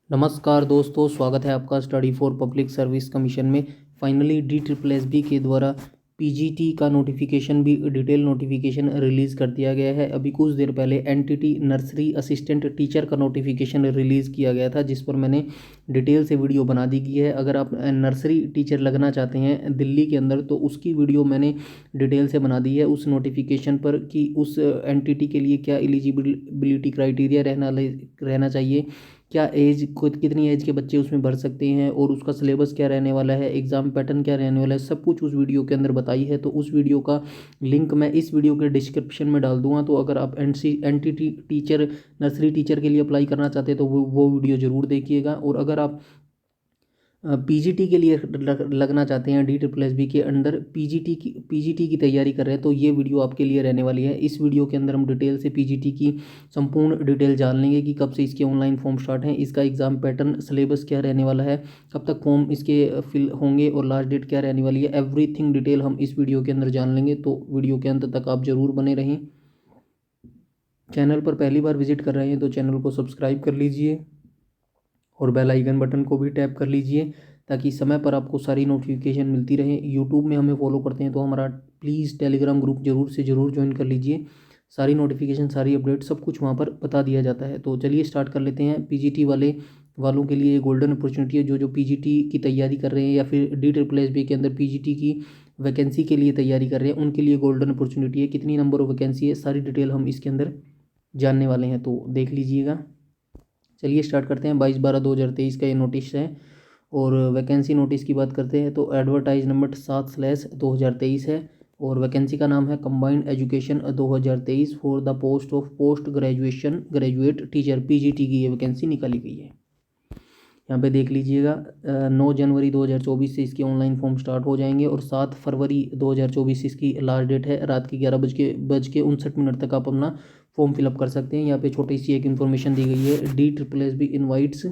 नमस्कार दोस्तों, स्वागत है आपका study for public service commission में। फाइनली DSSB के द्वारा PGT का नोटिफिकेशन भी डिटेल नोटिफिकेशन रिलीज़ कर दिया गया है। अभी कुछ देर पहले NTT नर्सरी असिस्टेंट टीचर का नोटिफिकेशन रिलीज़ किया गया था, जिस पर मैंने डिटेल से वीडियो बना दी गई है। अगर आप नर्सरी टीचर लगना चाहते हैं दिल्ली के अंदर तो उसकी वीडियो मैंने डिटेल से बना दी है उस नोटिफिकेशन पर कि उस NTT के लिए क्या एलिजिबिलिटी क्राइटेरिया रहना चाहिए, क्या एज कितनी एज के बच्चे उसमें भर सकते हैं और उसका सिलेबस क्या रहने वाला है, एग्ज़ाम पैटर्न क्या रहने वाला है, सब कुछ उस वीडियो के अंदर बताई है। तो उस वीडियो का लिंक मैं इस वीडियो के डिस्क्रिप्शन में डाल दूंगा। तो अगर आप NTT टीचर नर्सरी टीचर के लिए अप्लाई करना चाहते हैं तो वो वीडियो ज़रूर देखिएगा। और अगर आप PGT के लिए लगना चाहते हैं DSSB के अंडर PGT की तैयारी कर रहे हैं तो ये वीडियो आपके लिए रहने वाली है। इस वीडियो के अंदर हम डिटेल से PGT की संपूर्ण डिटेल जान लेंगे कि कब से इसके ऑनलाइन फॉर्म स्टार्ट हैं, इसका एग्ज़ाम पैटर्न, सिलेबस क्या रहने वाला है, कब तक फॉर्म इसके फिल होंगे और लास्ट डेट क्या रहने वाली है। एवरीथिंग डिटेल हम इस वीडियो के अंदर जान लेंगे, तो वीडियो के अंत तक आप ज़रूर बने रहें। चैनल पर पहली बार विजिट कर रहे हैं तो चैनल को सब्सक्राइब कर लीजिए और बेल आइकन बटन को भी टैप कर लीजिए ताकि समय पर आपको सारी नोटिफिकेशन मिलती रहे। यूट्यूब में हमें फॉलो करते हैं तो हमारा प्लीज़ टेलीग्राम ग्रुप ज़रूर ज्वाइन कर लीजिए। सारी नोटिफिकेशन, सारी अपडेट, सब कुछ वहाँ पर बता दिया जाता है। तो चलिए स्टार्ट कर लेते हैं। PGT वालों के लिए गोल्डन अपॉर्चुनिटी है। जो PGT की तैयारी कर रहे हैं या फिर DSSB के अंदर PGT की वैकेंसी के लिए तैयारी कर रहे हैं, उनके लिए गोल्डन अपॉर्चुनिटी है। कितनी नंबर ऑफ वैकेंसी है, सारी डिटेल हम इसके अंदर जानने वाले हैं, तो देख लीजिएगा। चलिए स्टार्ट करते हैं। 22/12/2023 का ये नोटिस है। और वैकेंसी नोटिस की बात करते हैं तो एडवर्टाइज नंबर 7/2023 है और वैकेंसी का नाम है combined education 2023 for the post of post graduate teacher. PGT की ये वैकेंसी निकाली गई है। यहाँ पे देख लीजिएगा 9 जनवरी 2024 से इसके ऑनलाइन फॉर्म स्टार्ट हो जाएंगे और 7 फरवरी 2024 इसकी लास्ट डेट है। रात के 11:59 तक आप अपना फॉर्म फिलअप कर सकते हैं। यहाँ पे छोटी सी एक इन्फॉर्मेशन दी गई है। DSSB invites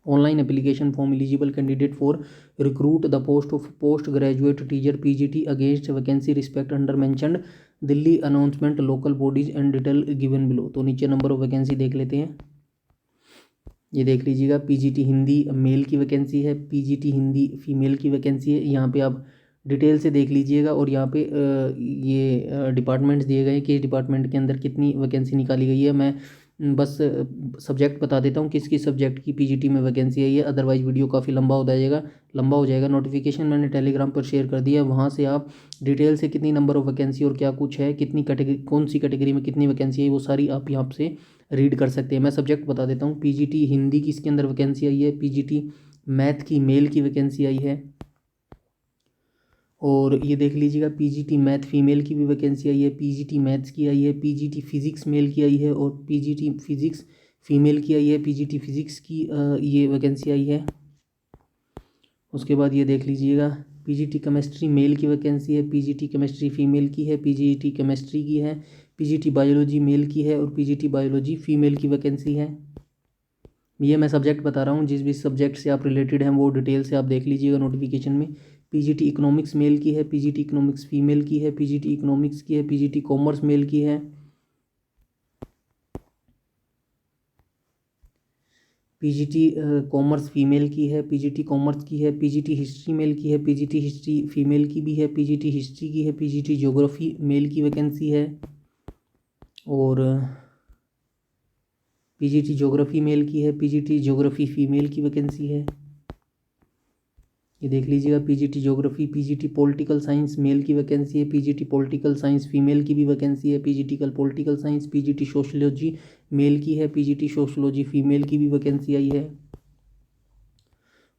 online application form eligible candidate for recruit the post of post graduate teacher PGT against vacancy respect under mentioned Delhi announcement local bodies and detail given below. तो नीचे नंबर ऑफ वैकेंसी देख लेते हैं। ये देख लीजिएगा PGT Hindi mail की vacancy है, PGT हिंदी फीमेल की वैकेंसी है। यहाँ पे आप डिटेल से देख लीजिएगा और यहाँ पे ये डिपार्टमेंट्स दिए गए हैं कि डिपार्टमेंट के अंदर कितनी वैकेंसी निकाली गई है। मैं बस सब्जेक्ट बता देता हूँ किस सब्जेक्ट की PGT में वैकेंसी है ये, अदरवाइज वीडियो काफ़ी लंबा हो जाएगा। नोटिफिकेशन मैंने टेलीग्राम पर शेयर कर दिया है, वहाँ से आप डिटेल से कितनी नंबर ऑफ वैकेंसी और क्या कुछ है, कितनी कैटेगरी, कौन सी कैटेगरी में कितनी वैकेंसी है, वो सारी आप यहाँ से रीड कर सकते हैं। मैं सब्जेक्ट बता देता हूँ। PGT हिंदी की इसके अंदर वैकेंसी आई है, PGT मैथ की मेल की वैकेंसी आई है और ये देख लीजिएगा PGT मैथ फीमेल की भी वैकेंसी आई है, PGT मैथ्स की आई है, PGT फिजिक्स मेल की आई है और PGT फिजिक्स फीमेल की आई है, PGT फिजिक्स की ये वैकेंसी आई है। उसके बाद ये देख लीजिएगा PGT केमिस्ट्री मेल की वैकेंसी है, PGT केमिस्ट्री फीमेल की है, PGT केमिस्ट्री की है, PGT बायोलॉजी मेल की है और PGT बायोलॉजी फीमेल की वैकेंसी है। ये मैं सब्जेक्ट बता रहा हूँ, जिस भी सब्जेक्ट से आप रिलेटेड हैं वो डिटेल से आप देख लीजिएगा नोटिफिकेशन में। PGT इकोनॉमिक्स मेल की है, PGT इकोनॉमिक्स फीमेल की है, PGT इकोनॉमिक्स की है, PGT कॉमर्स मेल की है, PGT कॉमर्स फीमेल की है, PGT कॉमर्स की है, PGT हिस्ट्री मेल की है, PGT हिस्ट्री फीमेल की भी है, PGT हिस्ट्री की है, PGT ज्योग्राफी मेल की वैकेंसी है और PGT ज्योग्राफी मेल की है, PGT ज्योग्राफी फीमेल की वैकेंसी है। ये देख लीजिएगा PGT geography, PGT political science male की वैकेंसी है, PGT पॉलिटिकल साइंस फीमेल की भी वैकेंसी है, PGT political science, PGT sociology male की है, PGT सोशलॉजी फीमेल की भी वैकेंसी आई है।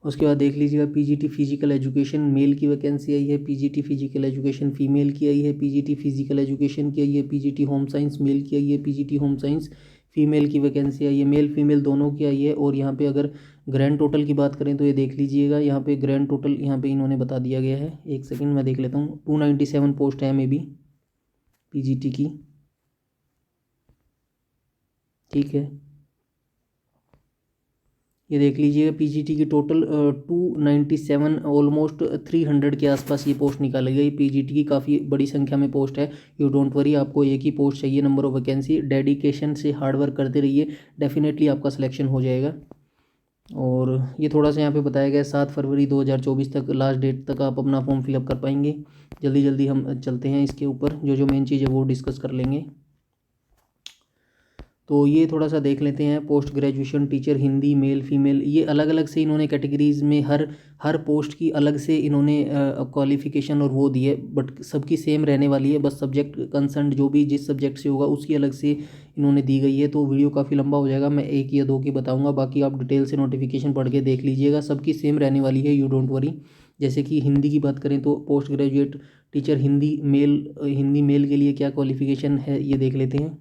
उसके बाद देख लीजिएगा PGT फिजिकल एजुकेशन मेल की वैकेंसी आई है, PGT फिजिकल एजुकेशन फीमेल की आई है, PGT फिजिकल एजुकेशन की आई है, PGT होम साइंस मेल की आई है, PGT होम साइंस फीमेल की वैकेंसी आई है, मेल फीमेल दोनों की आई है। और यहाँ पे अगर ग्रैंड टोटल की बात करें तो ये देख लीजिएगा, यहाँ पे ग्रैंड टोटल यहाँ पे इन्होंने बता दिया गया है। एक सेकंड मैं देख लेता हूँ। 297 पोस्ट है मे बी PGT की, ठीक है। ये देख लीजिएगा PGT की टोटल 297 ऑलमोस्ट 300 के आसपास ये पोस्ट निकाली गई। PGT की काफ़ी बड़ी संख्या में पोस्ट है। यू डोंट वरी, आपको एक ही पोस्ट चाहिए, नंबर ऑफ वैकेंसी, डेडिकेशन से हार्डवर्क करते रहिए, डेफिनेटली आपका सिलेक्शन हो जाएगा। और ये थोड़ा सा यहाँ पे बताया गया है 7 फरवरी 2024 तक लास्ट डेट तक आप अपना फॉर्म फिलअप कर पाएंगे। जल्दी जल्दी हम चलते हैं इसके ऊपर, जो जो मेन चीज़ है वो डिस्कस कर लेंगे। तो ये थोड़ा सा देख लेते हैं। Post graduation teacher Hindi male female, ये अलग अलग से इन्होंने कैटेगरीज में हर हर पोस्ट की अलग से इन्होंने क्वालिफ़िकेशन और वो दी है, बट सबकी सेम रहने वाली है। बस सब्जेक्ट कंसर्न जो भी जिस सब्जेक्ट से होगा उसकी अलग से इन्होंने दी गई है। तो वीडियो काफ़ी लंबा हो जाएगा, मैं एक या दो की बताऊँगा, बाकी आप डिटेल से नोटिफिकेशन पढ़ के देख लीजिएगा। सबकी सेम रहने वाली है, यू डोंट वरी। जैसे कि हिंदी की बात करें तो post graduate teacher Hindi male के लिए क्या क्वालिफ़िकेशन है ये देख लेते हैं।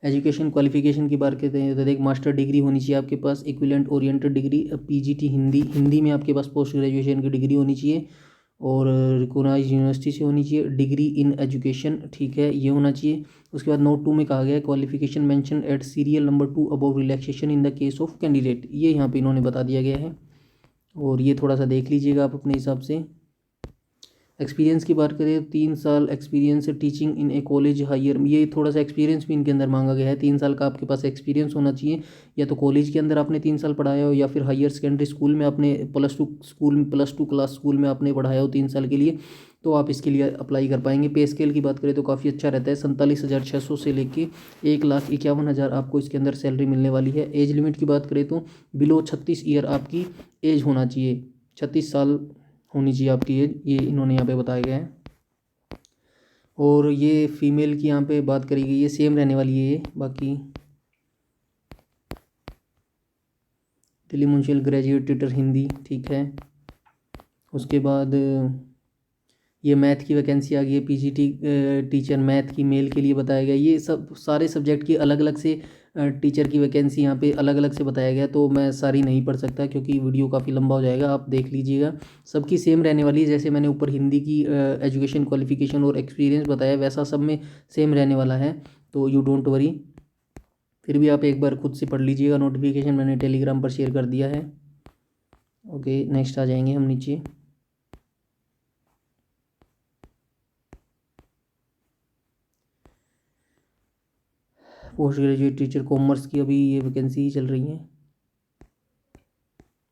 एजुकेशन क्वालिफिकेशन की बात करते हैं तो एक मास्टर डिग्री होनी चाहिए आपके पास, equivalent oriented degree PGT Hindi में आपके पास पोस्ट ग्रेजुएशन की डिग्री होनी चाहिए और रिकॉग्नाइज्ड यूनिवर्सिटी से होनी चाहिए। डिग्री इन एजुकेशन, ठीक है, ये होना चाहिए। उसके बाद नोट 2 में कहा गया है qualification mention at serial number 2 above relaxation in the case of candidate, ये यहाँ पे इन्होंने बता दिया गया है और ये थोड़ा सा देख लीजिएगा आप अपने हिसाब से। एक्सपीरियंस की बात करें तो 3 साल experience teaching in a college higher, ये थोड़ा सा एक्सपीरियंस भी इनके अंदर मांगा गया है। 3 साल का आपके पास एक्सपीरियंस होना चाहिए, या तो कॉलेज के अंदर आपने 3 साल पढ़ाया हो या फिर हायर सेकेंडरी स्कूल में आपने प्लस टू क्लास स्कूल में आपने पढ़ाया हो 3 साल के लिए, तो आप इसके लिए अप्लाई कर पाएंगे। पे स्केल की बात करें तो काफ़ी अच्छा रहता है, 47,600 से लेके 1,51,000 आपको इसके अंदर सैलरी मिलने वाली है। एज लिमिट की बात करें तो बिलो 36 ईयर आपकी एज होना चाहिए, 36 साल होनी चाहिए आपकी एज, ये इन्होंने यहाँ पे बताया गया है। और ये फीमेल की यहाँ पे बात करी गई है, सेम रहने वाली है ये। बाकी Delhi municipal graduate teacher Hindi, ठीक है। उसके बाद ये मैथ की वैकेंसी आ गई है, पीजीटी टीचर मैथ की मेल के लिए बताया गया। ये सब सारे सब्जेक्ट की अलग अलग से टीचर की वैकेंसी यहाँ पे अलग अलग से बताया गया, तो मैं सारी नहीं पढ़ सकता क्योंकि वीडियो काफ़ी लंबा हो जाएगा, आप देख लीजिएगा। सबकी सेम रहने वाली है, जैसे मैंने ऊपर हिंदी की एजुकेशन क्वालिफिकेशन और एक्सपीरियंस बताया वैसा सब में सेम रहने वाला है, तो यू डोंट वरी। फिर भी आप एक बार खुद से पढ़ लीजिएगा, नोटिफिकेशन मैंने टेलीग्राम पर शेयर कर दिया है। ओके, नेक्स्ट आ जाएंगे हम नीचे। पोस्ट ग्रेजुएट टीचर कॉमर्स की अभी ये वैकेंसी ही चल रही है।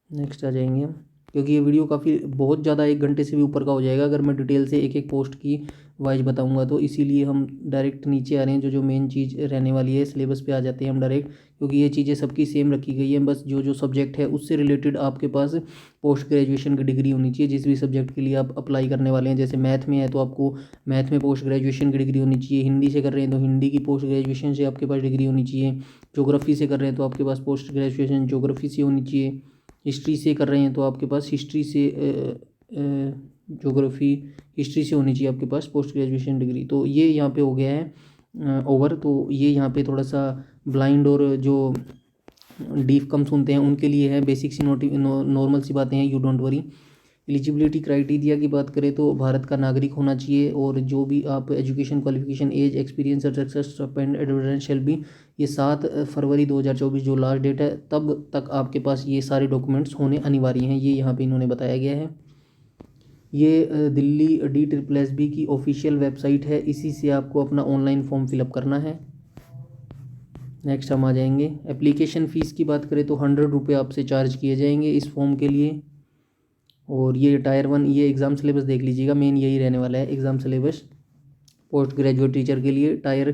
नेक्स्ट आ जाएंगे हम, क्योंकि ये वीडियो काफ़ी बहुत ज़्यादा 1 घंटे से भी ऊपर का हो जाएगा अगर मैं डिटेल से एक एक पोस्ट की वाइज बताऊंगा, तो इसीलिए हम डायरेक्ट नीचे आ रहे हैं। जो जो मेन चीज़ रहने वाली है सिलेबस पे आ जाते हैं हम डायरेक्ट, क्योंकि ये चीज़ें सबकी सेम रखी गई हैं। बस जो जो सब्जेक्ट है उससे रिलेटेड आपके पास पोस्ट ग्रेजुएशन की डिग्री होनी चाहिए, जिस भी सब्जेक्ट के लिए आप अप्लाई करने वाले हैं। जैसे मैथ में है तो आपको मैथ में पोस्ट ग्रेजुएशन की डिग्री होनी चाहिए, हिंदी से कर रहे हैं तो हिंदी की पोस्ट ग्रेजुएशन से आपके पास डिग्री होनी चाहिए, ज्योग्राफी से कर रहे हैं तो आपके पास पोस्ट ग्रेजुएशन ज्योग्राफी से होनी चाहिए, हिस्ट्री से कर रहे हैं तो आपके पास हिस्ट्री से ज्योग्राफी हिस्ट्री से होनी चाहिए आपके पास पोस्ट ग्रेजुएशन डिग्री। तो ये यहाँ पे हो गया है ओवर। तो ये यहाँ पे थोड़ा सा ब्लाइंड और जो डीप कम सुनते हैं उनके लिए है, बेसिक सी नॉर्मल सी बातें हैं, you don't worry. Eligibility criteria की बात करें तो भारत का नागरिक होना चाहिए, और जो भी आप education qualification as experience stipend advertence shall be, ये 7 फरवरी 2024 जो लास्ट डेट है तब तक आपके पास ये सारे डॉक्यूमेंट्स होने अनिवार्य हैं, ये यहाँ पे इन्होंने बताया गया है। ये दिल्ली DSSB की ऑफिशियल वेबसाइट है, इसी से आपको अपना ऑनलाइन फॉर्म फिलअप करना है। नेक्स्ट हम आ जाएंगे। एप्लीकेशन फ़ीस की बात करें तो 100 रुपये आपसे चार्ज किए जाएंगे इस फॉर्म के लिए। और ये टायर 1, ये एग्ज़ाम सिलेबस देख लीजिएगा, मेन यही रहने वाला है exam syllabus post graduate teacher के लिए। टायर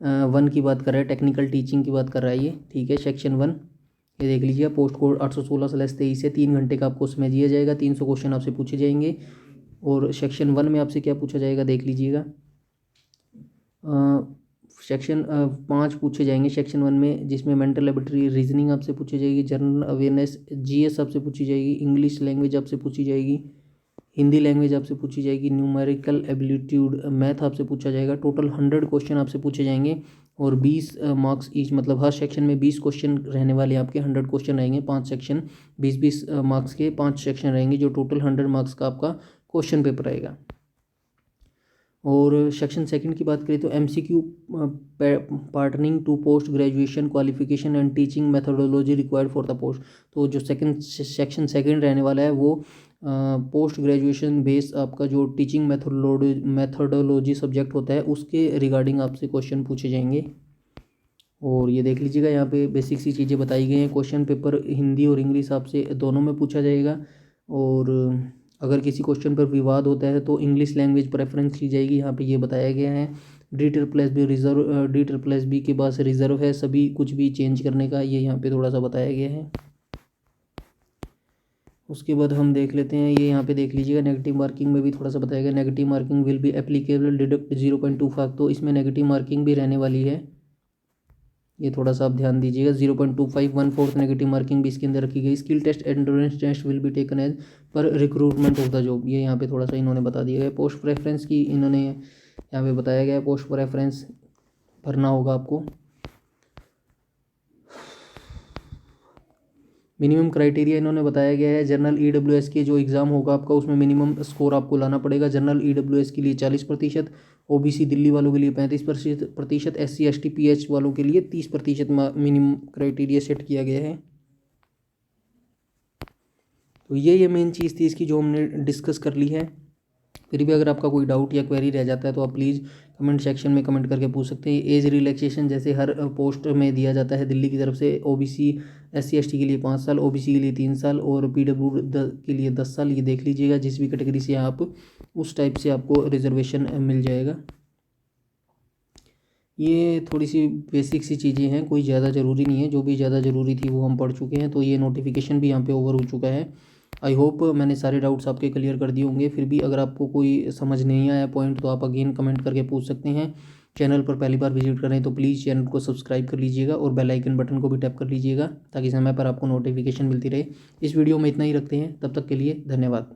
1 की बात कर रहा है, टेक्निकल टीचिंग की बात कर रहा है ये, ठीक है। सेक्शन 1 ये देख लीजिए, पोस्ट कोड 816/23 से 3 घंटे का आपको समय दिया जाएगा, 300 क्वेश्चन आपसे पूछे जाएंगे। और सेक्शन 1 में आपसे क्या पूछा जाएगा देख लीजिएगा, सेक्शन 5 पूछे जाएंगे सेक्शन 1 में, जिसमें मेंटल एबिलिटी रीजनिंग आपसे पूछी जाएगी, जनरल अवेयरनेस GS आपसे पूछी जाएगी, इंग्लिश लैंग्वेज आपसे पूछी जाएगी, हिंदी लैंग्वेज आपसे पूछी जाएगी, न्यूमेरिकल एबिलिट्यूड मैथ आपसे पूछा जाएगा। टोटल 100 क्वेश्चन आपसे पूछे जाएंगे और 20 मार्क्स ईच, मतलब हर सेक्शन में 20 क्वेश्चन रहने वाले हैं आपके। 100 क्वेश्चन रहेंगे, 5 सेक्शन, 20-20 मार्क्स के 5 सेक्शन रहेंगे, जो टोटल 100 मार्क्स का आपका क्वेश्चन पेपर रहेगा। और सेक्शन 2 की बात करें तो MCQ pertaining to post graduation qualification and teaching methodology required for the post. तो जो सेक्शन 2 रहने वाला है वो पोस्ट ग्रेजुएशन बेस आपका जो टीचिंग मेथोडोलॉजी सब्जेक्ट होता है उसके रिगार्डिंग आपसे क्वेश्चन पूछे जाएंगे। और ये देख लीजिएगा, यहाँ पे बेसिक सी चीज़ें बताई गई हैं। क्वेश्चन पेपर हिंदी और इंग्लिश आपसे दोनों में पूछा जाएगा, और अगर किसी क्वेश्चन पर विवाद होता है तो इंग्लिश लैंग्वेज प्रेफरेंस ली जाएगी, यहाँ पे ये बताया गया है। D++B के बाद रिज़र्व है सभी कुछ भी चेंज करने का, ये यहाँ पे थोड़ा सा बताया गया है। उसके बाद हम देख लेते हैं, ये यहाँ पे देख लीजिएगा, नेगेटिव मार्किंग में भी थोड़ा सा बताया गया। Negative marking will be applicable deduct 0.25, तो इसमें नेगेटिव मार्किंग भी रहने वाली है, ये थोड़ा सा आप ध्यान दीजिएगा। 0.25 1/4 नेगेटिव मार्किंग भी इसके अंदर रखी गई। Skill test endurance test will be taken as per recruitment of the job, ये यहाँ पे थोड़ा सा इन्होंने बता दिया है। पोस्ट प्रेफरेंस की इन्होंने यहाँ पे बताया गया है, पोस्ट प्रेफरेंस भरना होगा आपको। मिनिमम क्राइटेरिया इन्होंने बताया गया है। जनरल EWS के जो एग्ज़ाम होगा आपका, उसमें मिनिमम स्कोर आपको लाना पड़ेगा। जनरल EWS के लिए 40%, OBC दिल्ली वालों के लिए 35%, SC ST PH वालों के लिए 30% मिनिमम क्राइटेरिया सेट किया गया है। तो ये मेन चीज़ थी इसकी जो हमने डिस्कस कर ली है। फिर भी अगर आपका कोई डाउट या क्वेरी रह जाता है तो आप प्लीज़ कमेंट सेक्शन में कमेंट करके पूछ सकते हैं। एज रिलैक्सेशन जैसे हर पोस्ट में दिया जाता है दिल्ली की तरफ से, OBC SC ST के लिए 5 साल, OBC के लिए 3 साल और PW के लिए 10 साल। ये देख लीजिएगा, जिस भी कैटेगरी से आप उस टाइप से आपको रिजर्वेशन मिल जाएगा। ये थोड़ी सी बेसिक सी चीज़ें हैं, कोई ज़्यादा ज़रूरी नहीं है, जो भी ज़्यादा ज़रूरी थी वो हम पढ़ चुके हैं। तो ये नोटिफिकेशन भी यहाँ पे ओवर हो चुका है। आई होप मैंने सारे डाउट्स आपके क्लियर कर दिए होंगे। फिर भी अगर आपको कोई समझ नहीं आया पॉइंट तो आप अगेन कमेंट करके पूछ सकते हैं। चैनल पर पहली बार विजिट करें तो प्लीज़ चैनल को सब्सक्राइब कर लीजिएगा और बेल आइकन बटन को भी टैप कर लीजिएगा, ताकि समय पर आपको नोटिफिकेशन मिलती रहे। इस वीडियो में इतना ही रखते हैं, तब तक के लिए धन्यवाद।